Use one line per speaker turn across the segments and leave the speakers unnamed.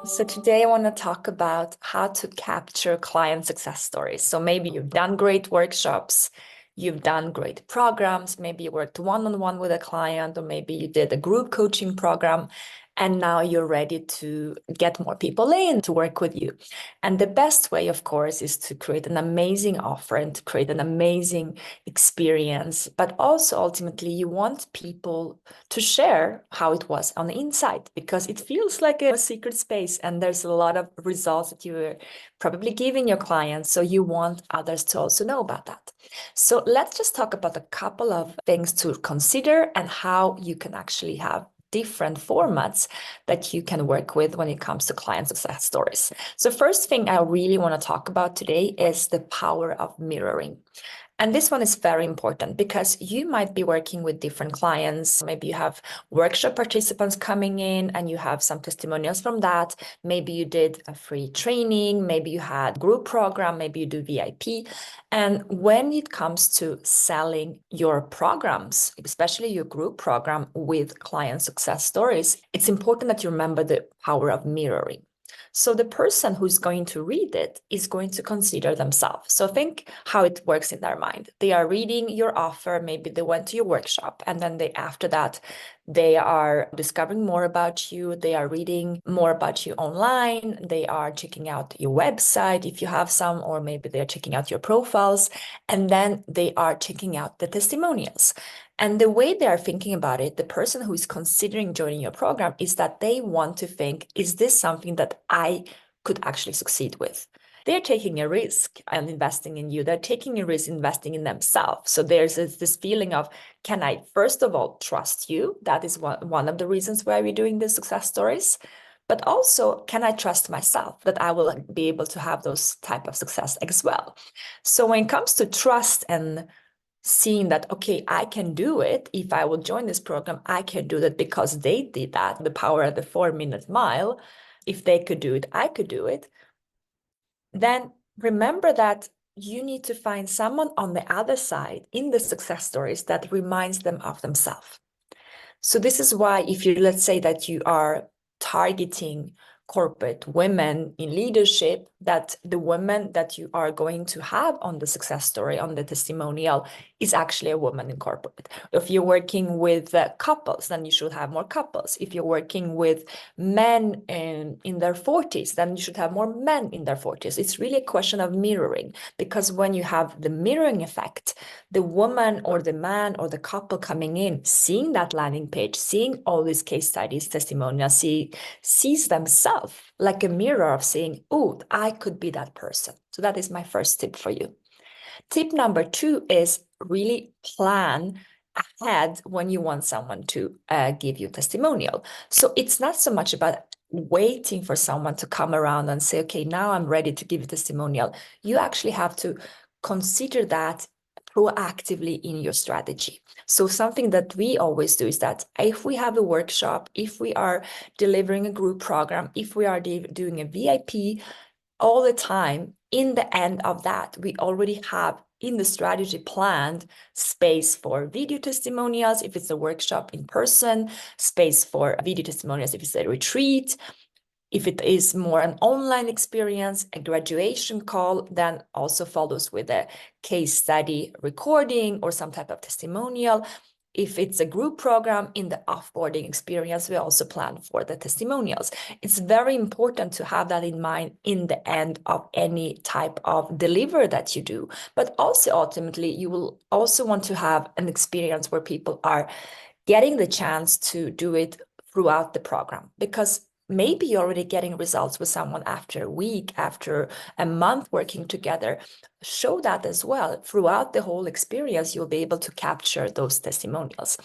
So today I want to talk about how to capture client success stories. So maybe you've done great workshops, you've done great programs, maybe you worked one-on-one with a client, or maybe you did a group coaching program, and now you're ready to get more people in to work with you. And the best way, of course, is to create an amazing offer and to create an amazing experience. But also, ultimately, you want people to share how it was on the inside, because it feels like a secret space and there's a lot of results that you're probably giving your clients. So you want others to also know about that. So let's just talk about a couple of things to consider and how you can actually have different formats that you can work with when it comes to client success stories. So first thing I really want to talk about today is the power of mirroring. And this one is very important because you might be working with different clients. Maybe you have workshop participants coming in and you have some testimonials from that. Maybe you did a free training, maybe you had group program, maybe you do VIP. And when it comes to selling your programs, especially your group program with client success stories, it's important that you remember the power of mirroring. So the person who's going to read it is going to consider themselves. So think how it works in their mind. They are reading your offer, maybe they went to your workshop, and then after that, they are discovering more about you. They are reading more about you online. They are checking out your website if you have some, or maybe they're checking out your profiles. And then they are checking out the testimonials. And the way they are thinking about it, the person who is considering joining your program, is that they want to think, is this something that I could actually succeed with? They're taking a risk and investing in you. They're taking a risk investing in themselves. So there's this feeling of, can I, first of all, trust you? That is one of the reasons why we're doing the success stories. But also, can I trust myself that I will be able to have those type of success as well? So when it comes to trust and seeing that, okay, I can do it. If I will join this program, I can do that because they did that. The power of the 4-minute mile. If they could do it, I could do it. Then remember that you need to find someone on the other side in the success stories that reminds them of themselves. So this is why, if you, let's say that you are targeting corporate women in leadership, that the woman that you are going to have on the success story, on the testimonial, is actually a woman in corporate. If you're working with couples, then you should have more couples. If you're working with men in their 40s, then you should have more men in their 40s. It's really a question of mirroring, because when you have the mirroring effect, the woman or the man or the couple coming in, seeing that landing page, seeing all these case studies, testimonials, sees themselves like a mirror of saying, oh, I could be that person. So that is my first tip for you. Tip number 2 is really plan ahead when you want someone to give you a testimonial. So it's not so much about waiting for someone to come around and say, okay, now I'm ready to give a testimonial. You actually have to consider that proactively in your strategy. So something that we always do is that if we have a workshop, if we are delivering a group program, if we are doing a VIP, all the time, in the end of that, we already have in the strategy planned space for video testimonials if it's a workshop in person, space for video testimonials if it's a retreat. If it is more an online experience, a graduation call, then also follows with a case study recording or some type of testimonial. If it's a group program, in the offboarding experience, we also plan for the testimonials. It's very important to have that in mind in the end of any type of delivery that you do. But also ultimately, you will also want to have an experience where people are getting the chance to do it throughout the program, because maybe you're already getting results with someone after a week, after a month working together. Show that as well. Throughout the whole experience, you'll be able to capture those testimonials.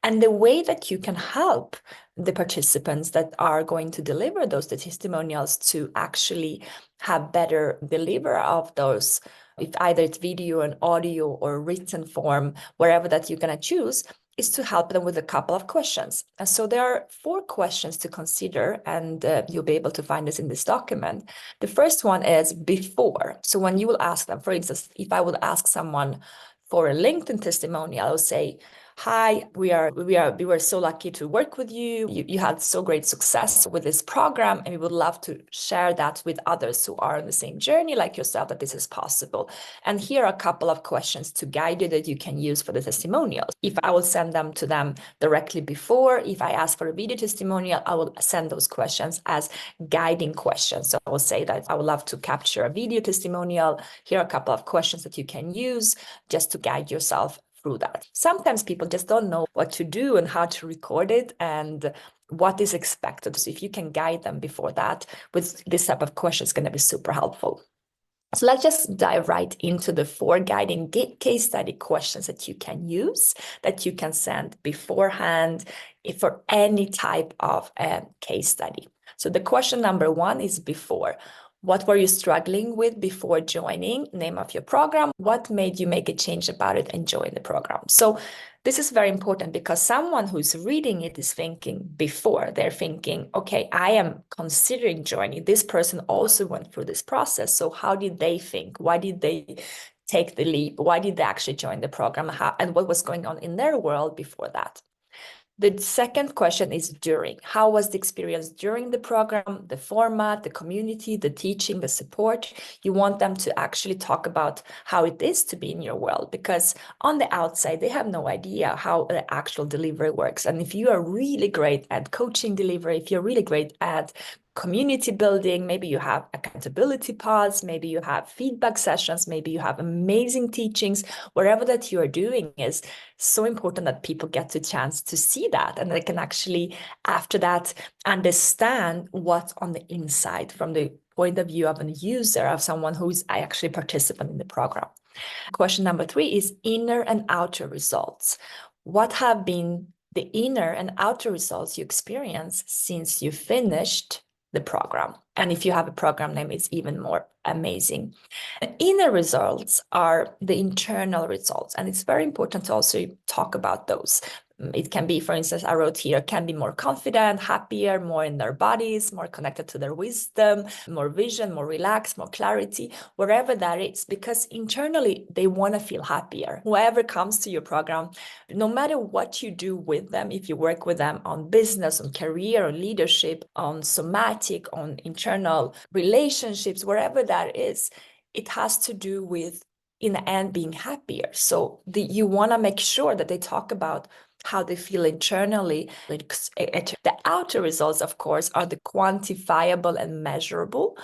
And the way that you can help the participants that are going to deliver those testimonials to actually have better deliver of those, if either it's video and audio or written form, wherever that you're going to choose, is to help them with a couple of questions. And so there are 4 questions to consider, and you'll be able to find this in this document. The first one is before. So when you will ask them, for instance, if I would ask someone for a LinkedIn testimonial, I will say, hi, we were so lucky to work with you. You had so great success with this program, and we would love to share that with others who are on the same journey like yourself, that this is possible. And here are a couple of questions to guide you that you can use for the testimonials. If I will send them to them directly before, if I ask for a video testimonial, I will send those questions as guiding questions. So I will say that I would love to capture a video testimonial. Here are a couple of questions that you can use just to guide yourself through that. Sometimes people just don't know what to do and how to record it and what is expected. So if you can guide them before that with this type of questions, it's going to be super helpful. So let's just dive right into the 4 guiding case study questions that you can use, that you can send beforehand for any type of case study. So the question number 1 is before. What were you struggling with before joining? Name of your program. What made you make a change about it and join the program? So this is very important because someone who's reading it is thinking before. They're thinking, okay, I am considering joining. This person also went through this process. So how did they think? Why did they take the leap? Why did they actually join the program? And what was going on in their world before that? The second question is during. How was the experience during the program, the format, the community, the teaching, the support? You want them to actually talk about how it is to be in your world, because on the outside, they have no idea how the actual delivery works. And if you are really great at coaching delivery, if you're really great at community building, maybe you have accountability pods, maybe you have feedback sessions, maybe you have amazing teachings, wherever that you are doing is so important that people get the chance to see that, and they can actually, after that, understand what's on the inside from the point of view of a user, of someone who's actually a participant in the program. Question number 3 is inner and outer results. What have been the inner and outer results you experienced since you finished the program? And if you have a program name, it's even more amazing. The inner results are the internal results, and it's very important to also talk about those. It can be, for instance, I wrote here, can be more confident, happier, more in their bodies, more connected to their wisdom, more vision, more relaxed, more clarity, wherever that is, because internally they want to feel happier. Whoever comes to your program, no matter what you do with them, if you work with them on business, on career, on leadership, on somatic, on internal relationships, wherever that is, it has to do with, in the end, being happier. So you want to make sure that they talk about how they feel internally. The outer results, of course, are the quantifiable and measurable.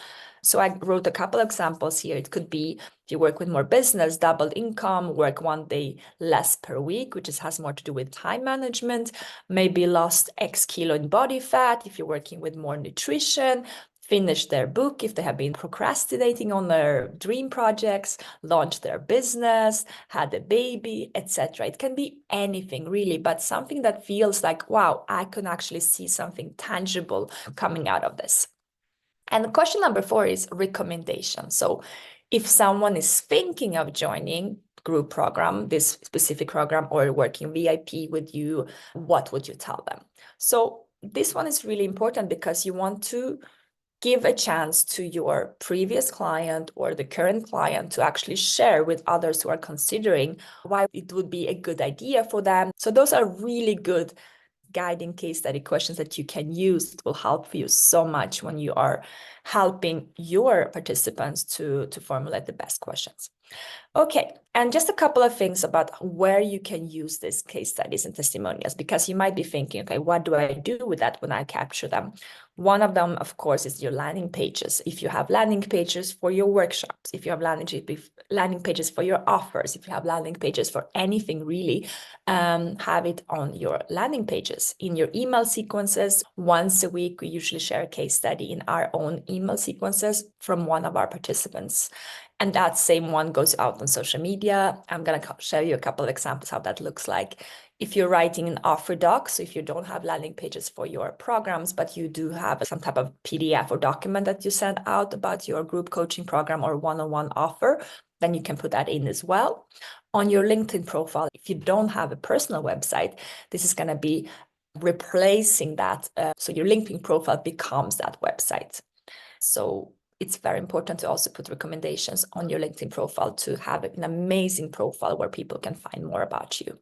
So I wrote a couple of examples here. It could be if you work with more business, doubled income, work 1 day less per week, which has more to do with time management, maybe lost X kilo in body fat. If you're working with more nutrition, finish their book if they have been procrastinating on their dream projects, launch their business, had a baby, etc. It can be anything really, but something that feels like, wow, I can actually see something tangible coming out of this. And question number 4 is recommendation. So if someone is thinking of joining group program, this specific program, or working VIP with you, what would you tell them? So this one is really important because you want to give a chance to your previous client or the current client to actually share with others who are considering why it would be a good idea for them. So those are really good guiding case study questions that you can use. It will help you so much when you are helping your participants to formulate the best questions. Okay, and just a couple of things about where you can use these case studies and testimonials, because you might be thinking, okay, what do I do with that when I capture them? One of them, of course, is your landing pages. If you have landing pages for your workshops, if you have landing pages for your offers, if you have landing pages for anything really, have it on your landing pages. In your email sequences, once a week, we usually share a case study in our own email sequences from one of our participants. And that same one goes out on social media. I'm going to show you a couple of examples how that looks like. If you're writing an offer doc, so if you don't have landing pages for your programs, but you do have some type of PDF or document that you send out about your group coaching program or one-on-one offer, then you can put that in as well. On your LinkedIn profile, if you don't have a personal website, this is going to be replacing that. So your LinkedIn profile becomes that website. So it's very important to also put recommendations on your LinkedIn profile to have an amazing profile where people can find more about you.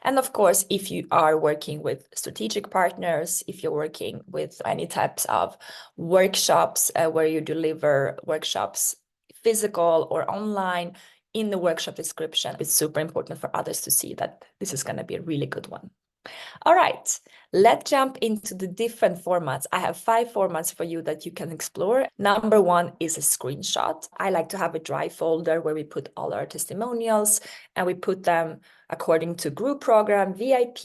And of course, if you are working with strategic partners, if you're working with any types of workshops where you deliver workshops physical or online, in the workshop description, it's super important for others to see that this is going to be a really good one. All right, let's jump into the different formats. I have 5 formats for you that you can explore. Number 1 is a screenshot. I like to have a drive folder where we put all our testimonials and we put them according to group program, VIP,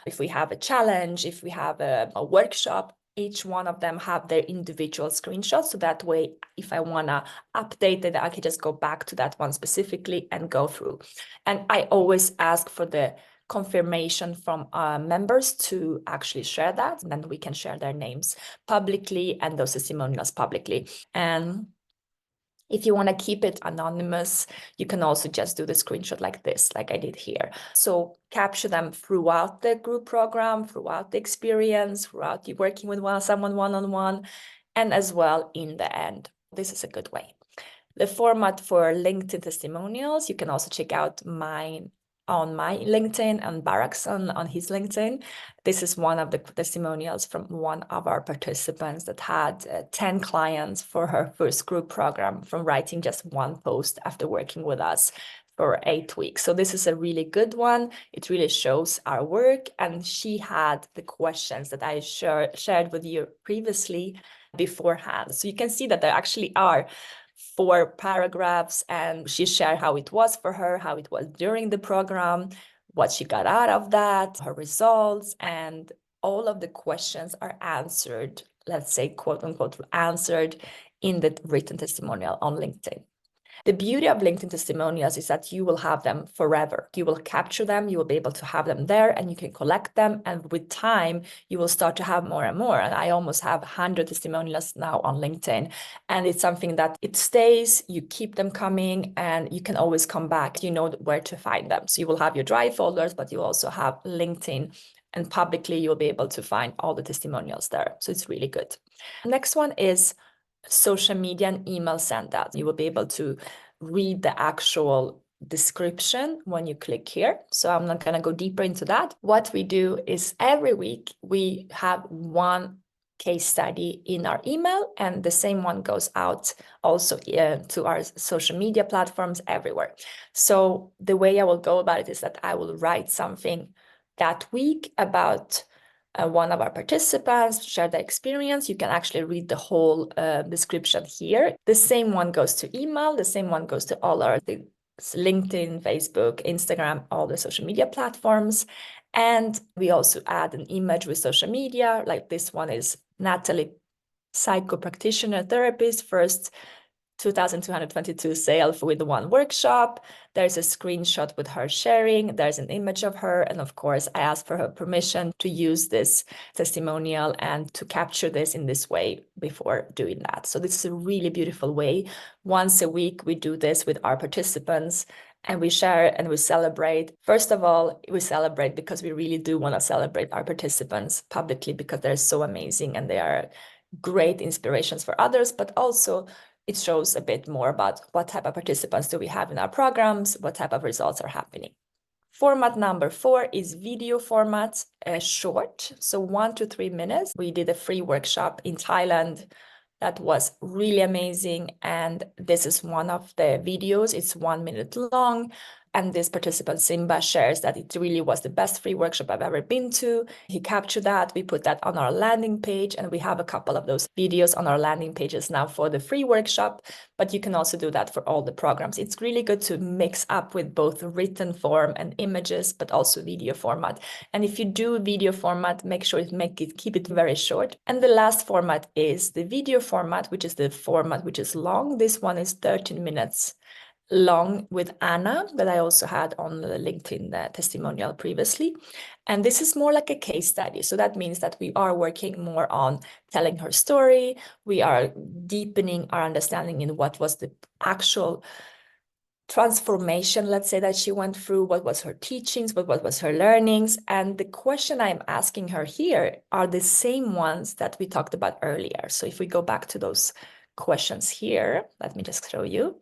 if we have a challenge, if we have a workshop. Each one of them have their individual screenshots. So that way, if I want to update it, I can just go back to that one specifically and go through. And I always ask for the confirmation from members to actually share that, and then we can share their names publicly and those testimonials publicly. And if you want to keep it anonymous, you can also just do the screenshot like this, like I did here. So capture them throughout the group program, throughout the experience, throughout you working with someone one-on-one, and as well in the end. This is a good way. The format for LinkedIn testimonials, you can also check out mine on my LinkedIn and Barak's on his LinkedIn. This is one of the testimonials from one of our participants that had 10 clients for her first group program from writing just one post after working with us for 8 weeks. So this is a really good one. It really shows our work. And she had the questions that I shared with you previously beforehand. So you can see that there actually are 4 paragraphs, and she shared how it was for her, how it was during the program, what she got out of that, her results, and all of the questions are answered, let's say, quote unquote, answered in the written testimonial on LinkedIn. The beauty of LinkedIn testimonials is that you will have them forever. You will capture them, you will be able to have them there, and you can collect them. And with time, you will start to have more and more. And I almost have 100 testimonials now on LinkedIn. And it's something that it stays, you keep them coming, and you can always come back. You know where to find them. So you will have your drive folders, but you also have LinkedIn. And publicly, you'll be able to find all the testimonials there. So it's really good. Next one is social media and email send out. You will be able to read the actual description when you click here. So I'm not going to go deeper into that. What we do is every week we have one case study in our email, and the same one goes out also to our social media platforms everywhere. So the way I will go about it is that I will write something that week about one of our participants, share the experience. You can actually read the whole description here. The same one goes to email. The same one goes to all our LinkedIn, Facebook, Instagram, all the social media platforms. And we also add an image with social media. Like this one is Natalie, psycho practitioner therapist, first 2,222 sale with one workshop. There's a screenshot with her sharing. There's an image of her. And of course, I asked for her permission to use this testimonial and to capture this in this way before doing that. So this is a really beautiful way. Once a week, we do this with our participants and we share and we celebrate. First of all, we celebrate because we really do want to celebrate our participants publicly because they're so amazing and they are great inspirations for others, but also it shows a bit more about what type of participants do we have in our programs, what type of results are happening. Format number 4 is video format, short, so 1 to 3 minutes. We did a free workshop in Thailand that was really amazing, and this is one of the videos. It's 1 minute long. And this participant, Simba, shares that it really was the best free workshop I've ever been to. He captured that. We put that on our landing page, and we have a couple of those videos on our landing pages now for the free workshop, but you can also do that for all the programs. It's really good to mix up with both written form and images, but also video format. And if you do video format, make sure keep it very short. And the last format is the video format, which is the format which is long. This one is 13 minutes long with Anna that I also had on the LinkedIn testimonial previously. And this is more like a case study. So that means that we are working more on telling her story. We are deepening our understanding in what was the actual transformation, let's say, that she went through, what was her teachings, what was her learnings. And the question I'm asking her here are the same ones that we talked about earlier. So if we go back to those questions here. Let me just show you.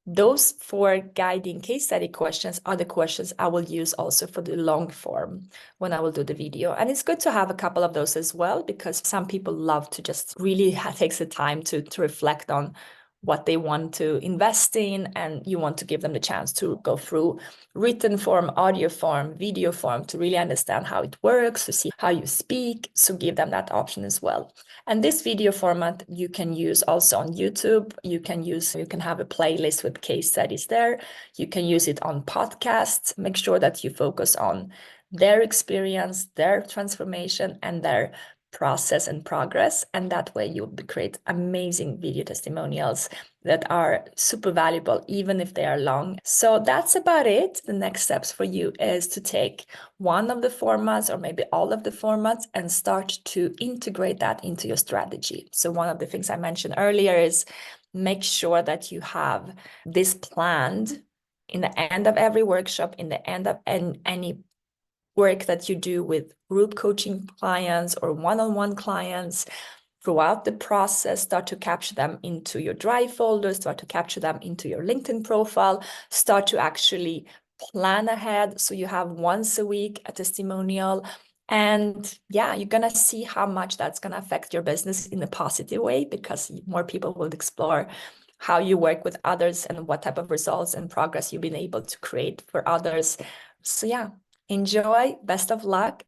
Those 4 guiding case study questions are the questions I will use also for the long form when I will do the video. And it's good to have a couple of those as well, because some people love to just really take the time to reflect on what they want to invest in, and you want to give them the chance to go through written form, audio form, video form, to really understand how it works, to see how you speak. So give them that option as well. And this video format you can use also on YouTube. You can have a playlist with case studies there. You can use it on podcasts. Make sure that you focus on their experience, their transformation, and their process and progress. And that way you'll create amazing video testimonials that are super valuable, even if they are long. So that's about it. The next steps for you is to take one of the formats or maybe all of the formats and start to integrate that into your strategy. So one of the things I mentioned earlier is make sure that you have this planned in the end of every workshop, in the end of any work that you do with group coaching clients or one-on-one clients. Throughout the process, start to capture them into your Drive folder, start to capture them into your LinkedIn profile, start to actually plan ahead. So you have once a week a testimonial. And yeah, you're going to see how much that's going to affect your business in a positive way, because more people will explore how you work with others and what type of results and progress you've been able to create for others. So yeah, enjoy, best of luck.